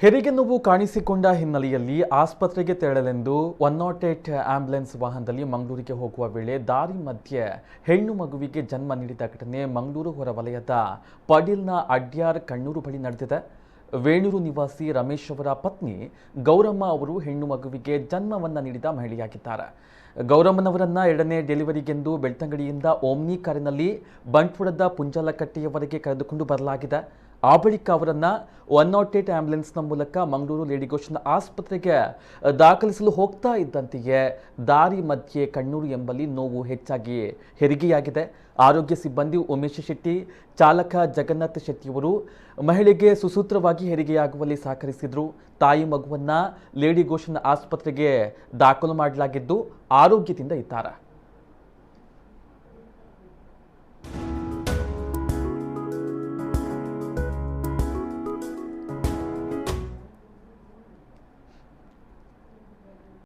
ಹೆರಿಗೆ ನೋವು ಕಾಣಿಸಿಕೊಂಡ ಹಿನ್ನೆಲೆಯಲ್ಲಿ ಆಸ್ಪತ್ರೆಗೆ ತೆರಳಲೆಂದು 108 ಆಂಬ್ಯುಲೆನ್ಸ್ ವಾಹನದಲ್ಲಿ ಮಂಗಳೂರಿಗೆ ಹೋಗುವ ವೇಳೆ ದಾರಿ ಮಧ್ಯೆ ಹೆಣ್ಣು ಮಗುವಿಗೆ ಜನ್ಮ ನೀಡಿದ ಘಟನೆ ಮಂಗಳೂರು ಹೊರವಲಯದ ಪಡೀಲ್ನ ಅಡ್ಯಾರ್ ಕಣ್ಣೂರು ಬಳಿ ನಡೆದಿದೆ. ವೇಣೂರು ನಿವಾಸಿ ರಮೇಶ್ ಅವರ ಪತ್ನಿ ಗೌರಮ್ಮ ಅವರು ಹೆಣ್ಣು ಮಗುವಿಗೆ ಜನ್ಮವನ್ನ ನೀಡಿದ ಮಹಿಳೆಯಾಗಿದ್ದಾರೆ. ಗೌರಮ್ಮನವರನ್ನ ಎರಡನೇ ಡೆಲಿವರಿಗೆಂದು ಬೆಳ್ತಂಗಡಿಯಿಂದ ಓಮ್ನಿ ಕಾರಿನಲ್ಲಿ ಬಂಟ್ವಾಳದ ಪುಂಜಾಲಕಟ್ಟೆಯವರೆಗೆ ಕರೆದುಕೊಂಡು ಬರಲಾಗಿದೆ. ಆ ಬಳಿಕ ಅವರನ್ನ 108 ಆಂಬ್ಯುಲೆನ್ಸ್ನ ಮೂಲಕ ಮಂಗಳೂರು ಲೇಡಿ ಗೋಶನ್ ಆಸ್ಪತ್ರೆಗೆ ದಾಖಲಿಸಲು ಹೋಗ್ತಾ ಇದ್ದಂತೆಯೇ ದಾರಿ ಮಧ್ಯೆ ಕಣ್ಣೂರು ಎಂಬಲ್ಲಿ ನೋವು ಹೆಚ್ಚಾಗಿ ಹೆರಿಗೆಯಾಗಿದೆ. ಆರೋಗ್ಯ ಸಿಬ್ಬಂದಿ ಉಮೇಶ್ ಶೆಟ್ಟಿ, ಚಾಲಕ ಜಗನ್ನಾಥ್ ಶೆಟ್ಟಿಯವರು ಮಹಿಳೆಗೆ ಸುಸೂತ್ರವಾಗಿ ಹೆರಿಗೆಯಾಗುವಲ್ಲಿ ಸಹಕರಿಸಿದ್ರು. ತಾಯಿ ಮಗುವನ್ನ ಲೇಡಿ ಗೋಶನ್ ಆಸ್ಪತ್ರೆಗೆ ದಾಖಲು ಮಾಡಲಾಗಿದ್ದು ಆರೋಗ್ಯದಿಂದ ಇದ್ದಾರೆ.